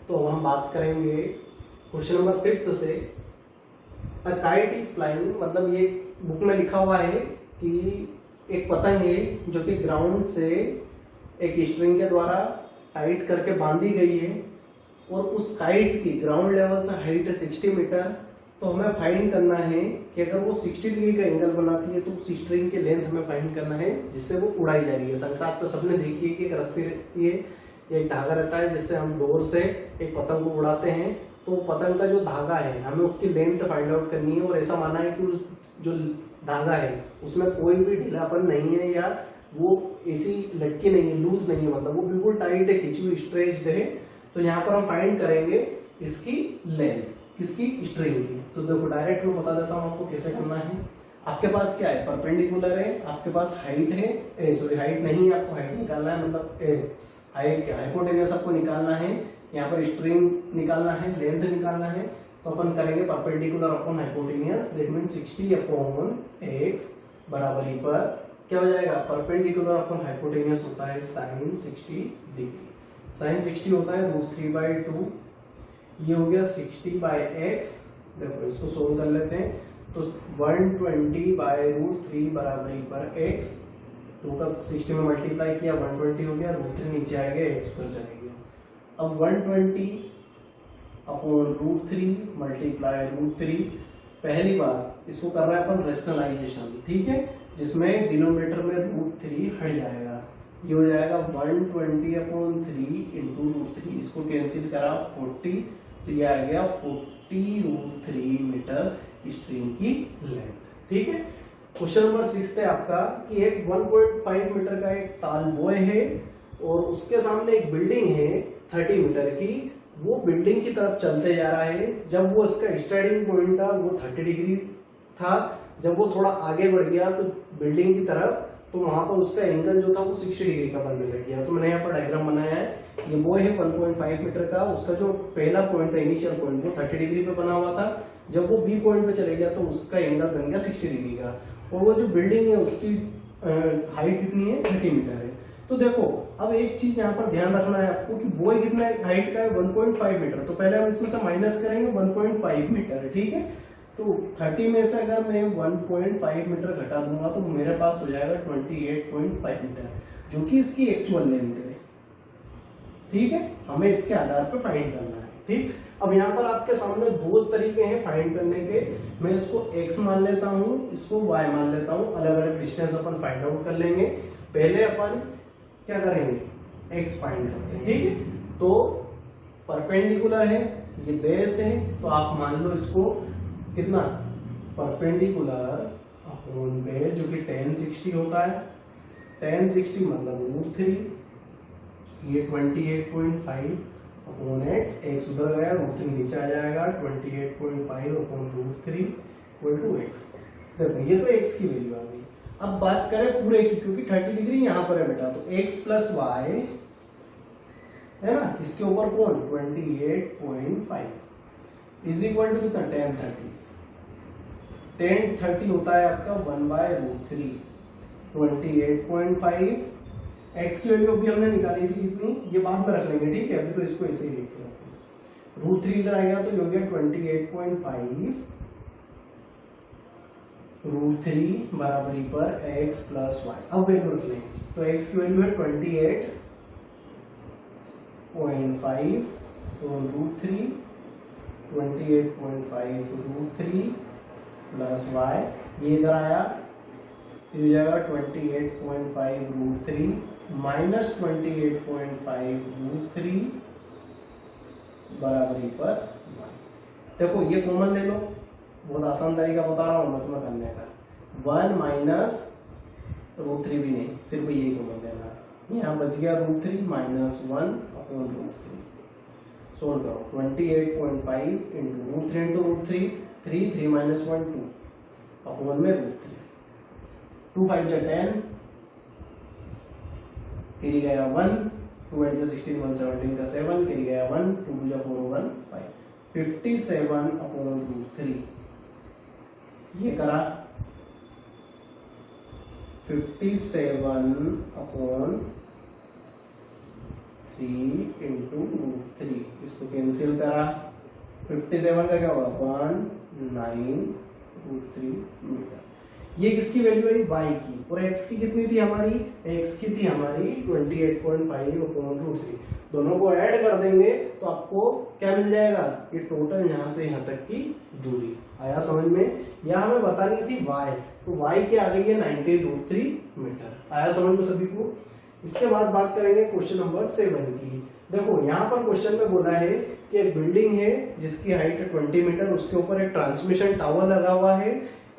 तो हम बात करेंगे क्वेश्चन नंबर 5 से। अ काइट इज फ्लाइंग, मतलब ये बुक में लिखा हुआ है कि एक पतंग है जो कि ग्राउंड से एक स्ट्रिंग के द्वारा टाइट करके बांधी गई है और उस काइट की ग्राउंड लेवल से हाइट है 60 मीटर। तो हमें फाइंड करना है कि अगर वो 60 डिग्री का एंगल बनाती है तो उस स्ट्रिंग की लेंथ हमें फाइंड करना है जिससे वो उड़ाई जा रही है। संक्रांत पे सबने देखी है कि एक रस्सी रहती है, एक धागा रहता है जिससे हम डोर से एक पतंग को उड़ाते हैं। तो पतंग का जो धागा है हमें उसकी लेंथ फाइंड आउट करनी है और ऐसा माना है कि उस जो धागा है उसमें कोई भी ढीलापन नहीं है या वो ऐसी लटकी नहीं है, लूज नहीं है, मतलब वो बिल्कुल टाइट है, खिंची हुई स्ट्रेच्ड है। तो यहाँ पर हम फाइंड करेंगे इसकी लेंथ, किसकी, स्ट्रिंग की। तो देखो डायरेक्ट मैं बता देता हूँ आपको कैसे करना है। आपके पास क्या है, परपेंडिकुलर है, आपके पास हाइट है, सॉरी हाइट नहीं है, आपको हाइट निकालना है, मतलब हाइट क्या, हाइपोटेन्यूस आपको निकालना है, यहाँ पर स्ट्रिंग निकालना है, लेंथ निकालना है। तो अपन करेंगे perpendicular upon hypotenuse, that means 60 upon x बराबरी पर क्या हो जाएगा, परपेंडिकुलर अपॉन हाइपोटेन्यूस होता है sin 60 डिग्री। sin 60 होता है √3/2, ये हो गया 60/x। देखो इसको सोल्व कर लेते हैं तो 120/√3 बराबरी पर x, 2 का 60 में मल्टीप्लाई किया 120 हो गया, √3 नीचे आ गया, x पर चले गया। अब 120 अपॉन √3 मल्टीप्लाई √3, पहली बात इसको कर रहा है अपन रेशनलाइजेशन, ठीक है, जिसमें डिनोमिनेटर में √3 हट जाएगा, ये हो जाएगा 120 अपॉन 3 इंटू √3, इसको कैंसिल करा 40, तो ये आ गया 40√3 मीटर स्ट्रिंग की लेंथ। ठीक है, क्वेश्चन नंबर 6 है आपका कि एक 1.5 मीटर का एक ताल बॉय है और उसके सामने एक बिल्डिंग है 30 मीटर की, वो बिल्डिंग की तरफ चलते जा रहा है। जब वो इसका स्टार्टिंग पॉइंट था वो 30 डिग्री था, जब वो थोड़ा आगे बढ़ गया तो बिल्डिंग की तरफ, तो वहां पर उसका एंगल जो था वो 60 डिग्री का बनने लग गया। तो मैंने यहाँ पर डायग्राम बनाया है, ये वो है 1.5 मीटर का, उसका जो पहला पॉइंट है, इनिशियल पॉइंट, वो 30 डिग्री पे बना हुआ था। जब वो बी पॉइंट पे चले गया तो उसका एंगल बन गया 60 डिग्री का, और वो जो बिल्डिंग है उसकी हाइट कितनी है, 30 मीटर है। तो देखो अब एक चीज यहाँ पर ध्यान रखना है आपको कि बॉय कितना हाइट का है, 1.5 मीटर। तो पहले हम इसमें से माइनस करेंगे, 1.5 मीटर है, ठीक है। तो 30 में से अगर मैं 1.5 मीटर घटा दूंगा तो मेरे पास हो जाएगा 28.5 मीटर, जो कि इसकी एक्चुअल लेंथ है। ठीक है, हमें इसके आधार पर फाइंड करना है। ठीक, अब यहाँ पर आपके सामने दो तरीके हैं फाइंड करने के। मैं इसको x मान लेता हूँ, इसको y मान लेता हूँ, अलग अलग डिस्टेंस अपन फाइंड आउट कर लेंगे। पहले अपन क्या करेंगे, x फाइंड करते हैं, ठीक है। तो परपेंडिकुलर है, ये बेस है, तो आप मान लो इसको कितना, परपेंडिकुलर अपॉन बेस, जो कि tan 60 होता है, tan 60 मतलब √3, ये 28.5 अपॉन x उधर गया, √3 नीचे आ जाएगा, 28.5 अपॉन √3 इक्वल टू x। देखो ये तो x की वैल्यू आ गई। अब बात करें पूरे की, क्योंकि 30 डिग्री यहाँ पर है बेटा, तो x प्लस y है ना, इसके ऊपर कौन, 28.5 इज इक्वल टू कितना, tan 30। tan 30 होता है आपका 1/√3, 28.5, x की वैल्यू अभी हमने निकाली थी कितनी, ये बाद में रख लेंगे, ठीक है। अभी तो इसको ऐसे ही लिख रहे, √3 इधर आ गया तो ये हो गया 28.5 √3 बराबरी पर x प्लस y। अब वैल्यू रख लेंगे, तो x की वैल्यू है 28.5 तो √3, 28.5 √3 प्लस y, ये इधर आया तो ये जाएगा 28.5 √3 माइनस 28.5 √3 बराबरी पर y। देखो ये कॉमन ले लो, बहुत आसान तरीका बता रहा हूँ मैं तुम्हें करने का। 1 माइनस √3 भी नहीं, सिर्फ ये कॉमन लेना, यहाँ बच गया √3 माइनस 1 अपॉन √3। सोल्व करो, 28.5 इंटू √3 इंटू √3, 3 माइनस 1 2 अपॉन में √3, 2 5 जा 10, कैरी गया 1, 2 8 जा 16, 1 17 का 7, कैरी गया 1, 2 2 जा 4 1 5, 57 अपॉन √3। ये करा 57 अपॉन 3 इंटू √3, इसको इसको कैंसिल करा, 57 का क्या होगा 19√3 मीटर। ये किसकी वैल्यू है y की, और x की कितनी थी हमारी, x की थी हमारी 28.5/√3। दोनों को ऐड कर देंगे तो आपको क्या मिल जाएगा, ये टोटल यहाँ से यहाँ तक की दूरी। आया समझ में? यह हमें बतानी थी y, तो y की आ गई है 19√3 मीटर। आया समझ में सभी को? इसके बाद बात करेंगे क्वेश्चन नंबर 7 की। देखो यहाँ पर क्वेश्चन में बोला है कि एक बिल्डिंग है जिसकी हाइट है 20 मीटर, उसके ऊपर एक ट्रांसमिशन टावर लगा हुआ है।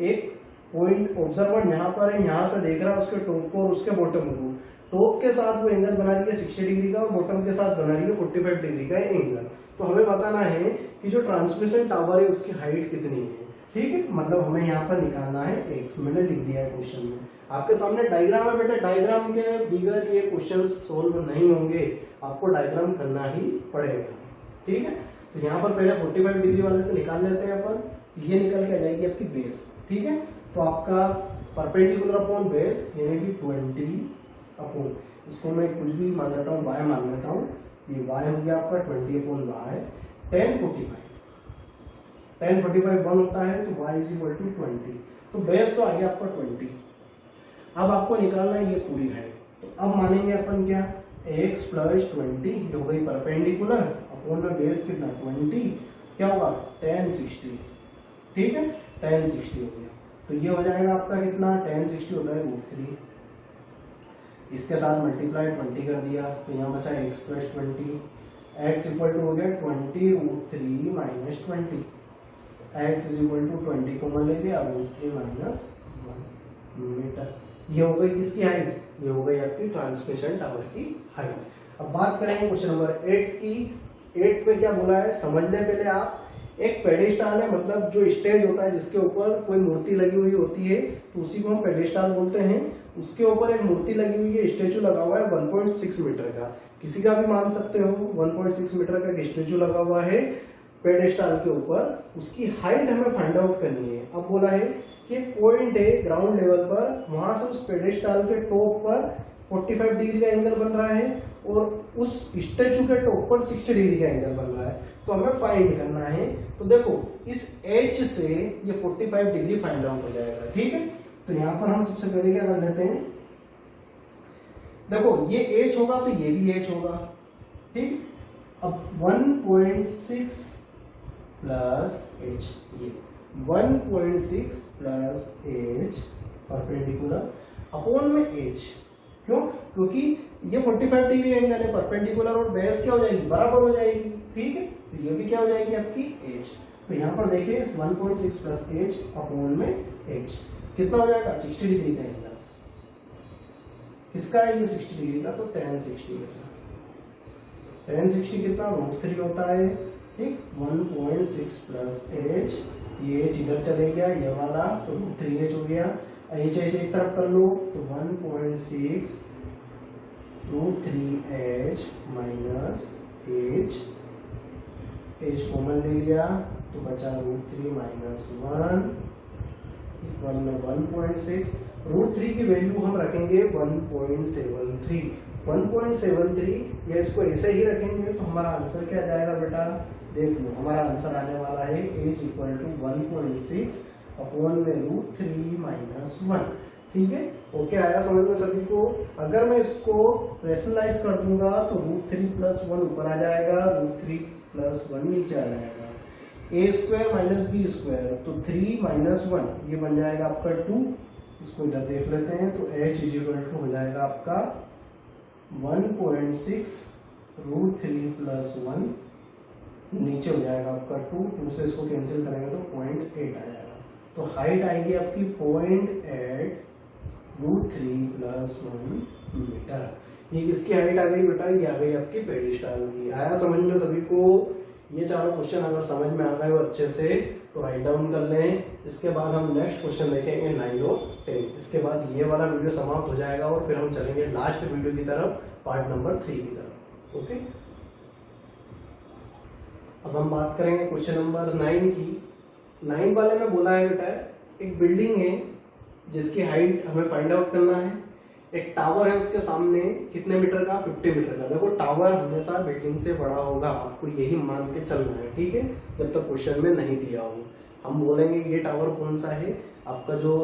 एक पॉइंट ऑब्जर्वर यहाँ पर है, यहाँ से देख रहा है उसके टॉप को और उसके बॉटम को। टॉप के साथ वो एंगल बना रही है 60 डिग्री का और बॉटम के साथ बना रही है 45 डिग्री का एंगल। तो हमें बताना है कि जो ट्रांसमिशन टावर है उसकी हाइट कितनी है। ठीक है, मतलब हमें यहाँ पर निकालना है x। मैंने लिख दिया है क्वेश्चन में, आपके सामने डायग्राम है बेटा। डायग्राम के बिगर ये क्वेश्चन सोल्व नहीं होंगे, आपको डायग्राम करना ही पड़ेगा। ठीक है, तो यहाँ पर पहले 45 डिग्री वाले से निकाल लेते हैं अपन। ये निकल के आ जाएगी आपकी बेस। ठीक है, तो आपका परपेंडिकुलर अपॉन बेस यानी कि 20 अपॉन, इसको मैं कुछ भी मान लेता हूँ, y मान लेता हूँ। ये y हो गया आपका 20/y, 1045 1 होता है तो y इज इक्वल टू 20। तो बेस तो आ गया आपका 20। अब आपको निकालना है ये पूरी हाइट। तो अब मानेंगे अपन क्या, x प्लस 20 जो गई परपेंडिकुलर अपॉन में बेस कितना 20, क्या होगा 1060। ठीक है, 1060 हो गया। तो ये हो जाएगा आपका कितना, 1060 होता है √3। इसके साथ मल्टीप्लाई 20 कर दिया तो यहाँ बचा x plus 20। x equal to हो गया 20√3 minus 20। x is equal to 20 को मान ले गया √3 माइनस 1 मीटर। ये हो गई किसकी हाइट, ये हो गई आपकी ट्रांसमिशन टावर की हाइट। अब बात करेंगे क्वेश्चन नंबर 8 की। 8 में क्या बोला है समझ ले पहले आप। एक पेडिस्टाल है, मतलब जो स्टेज होता है जिसके ऊपर कोई मूर्ति लगी हुई होती है तो उसी को हम पेडिस्टाल बोलते हैं। उसके ऊपर एक मूर्ति लगी हुई है, स्टेचू लगा हुआ है 1.6 मीटर का, किसी का भी मान सकते हो। 1.6 मीटर का स्टेचू लगा हुआ है पेडिस्टाल के ऊपर, उसकी हाइट हमें फाइंड आउट करनी है। अब बोला है कि एक पॉइंट है ग्राउंड लेवल पर, वहां से उस पेडिस्टाल के टॉप पर 45 डिग्री का एंगल बन रहा है और उस स्टेचू के टॉप पर 60 डिग्री का एंगल बन रहा है। तो हमें फाइंड करना है। तो देखो इस h से ये 45 डिग्री फाइंड आउट हो जाएगा। ठीक है, तो यहाँ पर हम सबसे पहले क्या कर लेते हैं, देखो ये h होगा तो ये भी h होगा। ठीक, अब 1.6 प्लस h, ये 1.6 प्लस h परपेंडिकुलर अपॉन में h। क्यों? क्योंकि ये 45 डिग्री एंगल है, परपेंडिकुलर और बेस क्या हो जाएगी, बराबर हो जाएगी। ठीक है, तो ये भी क्या हो जाएगी आपकी h। तो यहाँ पर देखिए 1.6 प्लस h अपॉन में h कितना हो जाएगा 60 डिग्री का एंगल। किसका है ये 60 डिग्री का, तो 1060 का। 1060 कितना √3 होता है। ठीक, 1.6 प्लस h, ये h इधर चले गया ये वाला तो √3h हो गया। h एक तरफ कर लो तो 1.6 √3h माइनस h कॉमन ले लिया तो बचा √3 माइनस 1 में 1.6। √3 की वैल्यू हम रखेंगे 1.73। 1.73 या इसको ऐसे ही रखेंगे तो हमारा आंसर क्या जाएगा बेटा, देख लो हमारा आंसर आने वाला है h इक्वल टू 1.6 अपॉन में √3 माइनस 1। ठीक है, ओके आया समझ में सभी को। अगर मैं इसको रेशनलाइज कर दूंगा तो √3 प्लस 1 ऊपर आ जाएगा, √3 प्लस 1 नीचे आ जाएगा। a square minus B square तो 3 माइनस 1 ये बन जाएगा आपका 2। इसको इधर देख लेते हैं तो h इज इक्वल टू हो जाएगा आपका 1.6 √3 प्लस 1 नीचे हो जाएगा आपका 2 से इसको कैंसिल करेंगे तो 0.8 आ जाएगा। तो हाइट आएगी आपकी 0.8 √3 प्लस 1 मीटर। ये किसकी हाइट आ गई बेटा, ये आ गई आपकी पेडिस्टाल की। आया समझ में सभी को। ये चारों क्वेश्चन अगर समझ में आ गए हो अच्छे से तो राइट डाउन कर लें। इसके बाद हम नेक्स्ट क्वेश्चन देखेंगे 9 और 10। इसके बाद ये वाला वीडियो समाप्त हो जाएगा और फिर हम चलेंगे लास्ट वीडियो की तरफ, पार्ट नंबर 3 की तरफ। ओके, अब हम बात करेंगे क्वेश्चन नंबर 9 की। 9 वाले में बोला है बेटा एक बिल्डिंग है जिसकी हाइट हमें फाइंड आउट करना है। एक टावर है उसके सामने कितने मीटर का, 50 मीटर का। देखो टावर हमेशा बिल्डिंग से बड़ा होगा, आपको यही मान के चलना है, ठीक है, जब तक क्वेश्चन में नहीं दिया हो। हम बोलेंगे ये टावर कौन सा है, आपका जो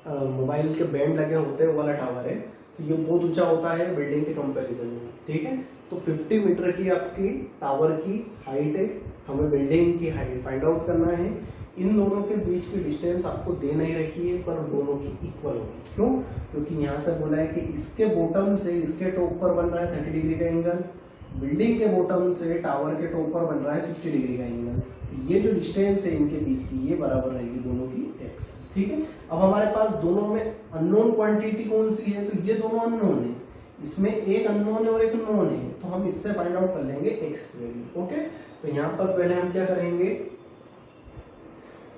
मोबाइल के बैंड लगे होते हैं वो वाला टावर है, तो ये बहुत ऊंचा होता है बिल्डिंग के कंपैरिजन में, ठीक है। तो 50 मीटर की आपकी टावर की हाइट है, हमें बिल्डिंग की हाइट फाइंड आउट करना है। इन दोनों के बीच की डिस्टेंस आपको दे नहीं रखी है, पर दोनों की इक्वल होगी। क्यों? क्योंकि यहाँ से बोला है कि इसके बॉटम से इसके टॉप पर बन रहा है 30 डिग्री का एंगल, बिल्डिंग के बॉटम से टावर के टॉप पर बन रहा है 60 डिग्री का एंगल। ये जो डिस्टेंस है इनके बीच की, ये बराबर रहेगी दोनों की x, ठीक है। अब हमारे पास दोनों में अननोन क्वांटिटी कौन सी है, तो ये दोनों अननोन है, इसमें एक अननोन है और एक नोन है, तो हम इससे फाइंड आउट कर लेंगे x की वैल्यू। ओके, तो यहाँ पर पहले हम क्या करेंगे,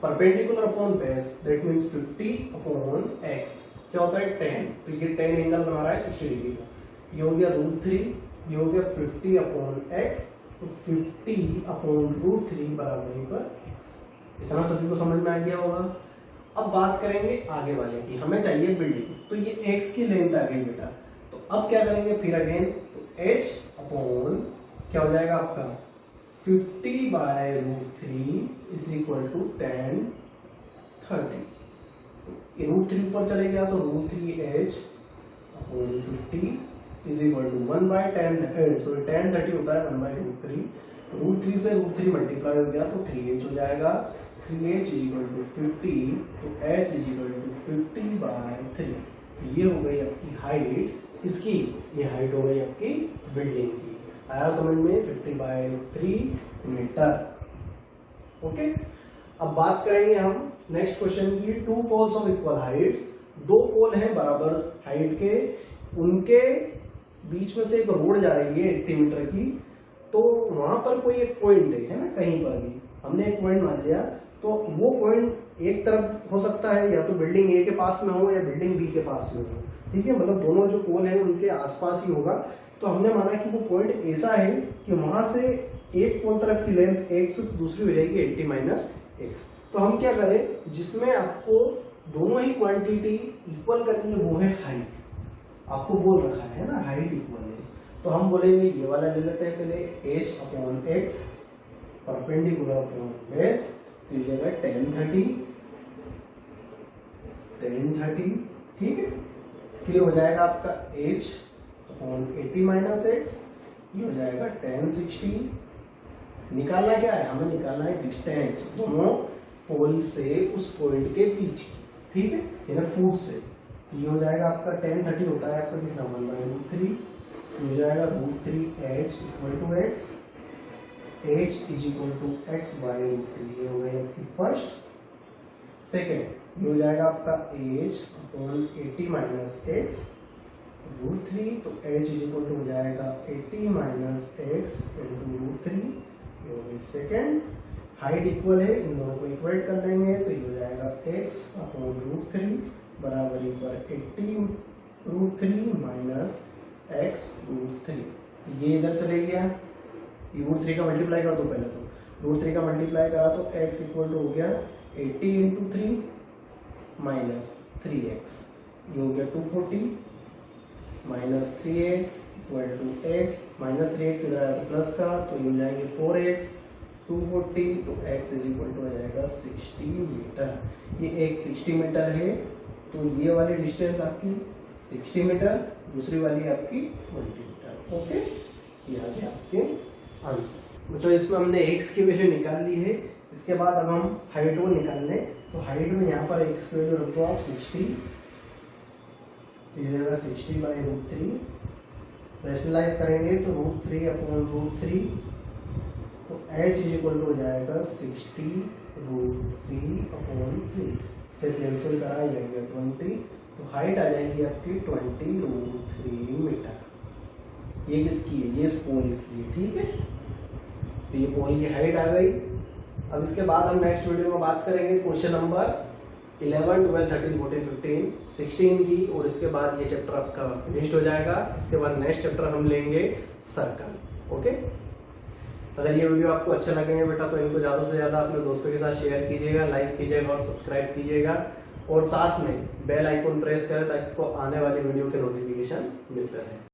perpendicular upon base, that means 50 upon x, क्या होता है 10, तो ये 10 एंगल बना रहा है 60 डिग्री का, ये हो गया √3, ये हो गया 50 अपॉन x, तो 50 अपॉन √3 बराबर पर x। इतना सभी को समझ में आ गया होगा। अब बात करेंगे आगे वाले की, हमें चाहिए बिल्डिंग, तो ये x की लेंथ आ गई बेटा, तो अब क्या करेंगे फिर अगेन, तो h अपॉन क्या हो जाएगा आपका 50 बाय √3 इज इक्वल टू 10 30, √3 ऊपर चले गया तो √3h upon 50 is equal to 1 by 10, sorry 10 30 होता है 1 बाय √3, √3 से √3 मल्टीप्लाई हो गया तो 3h हो जाएगा, 3h इज इक्वल टू 50, तो h is equal to 50 by 3। ये हो गई आपकी हाइट, किसकी, ये हाइट हो गई आपकी बिल्डिंग की। आया समझ में, 50 बाय 3 मीटर। ओके, अब बात करेंगे हम नेक्स्ट क्वेश्चन की, two poles of equal heights, दो पोल हैं बराबर हाइट के, उनके बीच में से एक रोड जा रही है 80 मीटर की, तो वहां पर कोई एक पॉइंट है ना, कहीं पर भी हमने एक पॉइंट मान लिया, तो वो पॉइंट एक तरफ हो सकता है, या तो बिल्डिंग ए के पास में हो या बिल्डिंग बी के पास में हो, ठीक है, मतलब दोनों जो पोल हैं उनके आसपास ही होगा। तो हमने माना कि वो पॉइंट ऐसा है कि वहां से एक पोल तरफ की लेंथ x, दूसरी हो जाएगी 80 माइनस x। तो हम क्या करें, जिसमें आपको दोनों ही क्वांटिटी इक्वल करनी है वो है हाइट, आपको बोल रखा है ना हाइट इक्वल है, तो हम बोलेंगे ये वाला ले लेते हैं पहले, h upon x perpendicular upon base, तो ये जाएगा 10 30, ठीक है। फिर हो जाएगा आपका h अपॉन 80 माइनस x, ये हो जाएगा 10 60। निकालना क्या है, हमें निकालना है डिस्टेंस दोनों पोल से उस पॉइंट के बीच की, ठीक है, यानी फुट से। ये हो जाएगा आपका 10 30 होता है आपका कितना 1 बाय √3, हो जाएगा √3h equal to x, h is equal to x by √3, ये हो गई आपकी फर्स्ट। सेकेंड ये हो जाएगा आपका h अपॉन 80 माइनस x √3, तो h इज इक्वल टू हो जाएगा 80 माइनस x इंटू √3, ये हो गई सेकेंड। हाइट इक्वल है, इन दोनों को इक्वेट कर देंगे, तो ये हो जाएगा x अपॉन √3 बराबर इक्वल 80 √3 माइनस x √3, ये इधर चले गया, ये √3 का मल्टीप्लाई कर दो पहले, तो √3 का मल्टीप्लाई करा तो x इक्वल टू हो गया 80 इंटू 3 माइनस 3x, ये हो गया 240 minus 3x equal to x, minus 3x इधर आया तो प्लस का, तो ये हो जाएंगे 4x 240, तो x इज इक्वल टू हो जाएगा 60 मीटर। ये एक 60 मीटर है, तो ये वाली डिस्टेंस आपकी 60 मीटर, दूसरी वाली आपकी 20 मीटर। ओके, ये आ गया आपके आंसर। बच्चों इसमें हमने x की वैल्यू निकाल ली है, इसके बाद अब हम हाइट को निकाल लें, तो हाइट में यहाँ पर x की वैल्यू रखो आप 60, तो ये जाएगा 60 बाय √3, रेशनलाइज करेंगे तो √3 अपॉन √3, तो h इज इक्वल टू हो जाएगा 60 √3 अपॉन 3 से कैंसिल करा जाएगा 20, तो हाइट आ जाएगी आपकी 20 √3 मीटर। ये किसकी है, ये इस पोल की है, ठीक है, तो ये पोल की हाइट आ गई। अब इसके बाद हम नेक्स्ट वीडियो में बात करेंगे क्वेश्चन नंबर 11, 12, 13, 14, 15, 16 की, और इसके बाद ये चैप्टर आपका फिनिश्ड हो जाएगा। इसके बाद नेक्स्ट चैप्टर हम लेंगे सर्कल। ओके, अगर ये वीडियो आपको अच्छा लगेगा बेटा तो इनको ज़्यादा से ज़्यादा अपने दोस्तों के साथ शेयर कीजिएगा, लाइक कीजिएगा और सब्सक्राइब कीजिएगा। और साथ में बेल आइकन प्रेस करें ताकि आपको आने वाली वीडियो के नोटिफिकेशन मिलते रहे।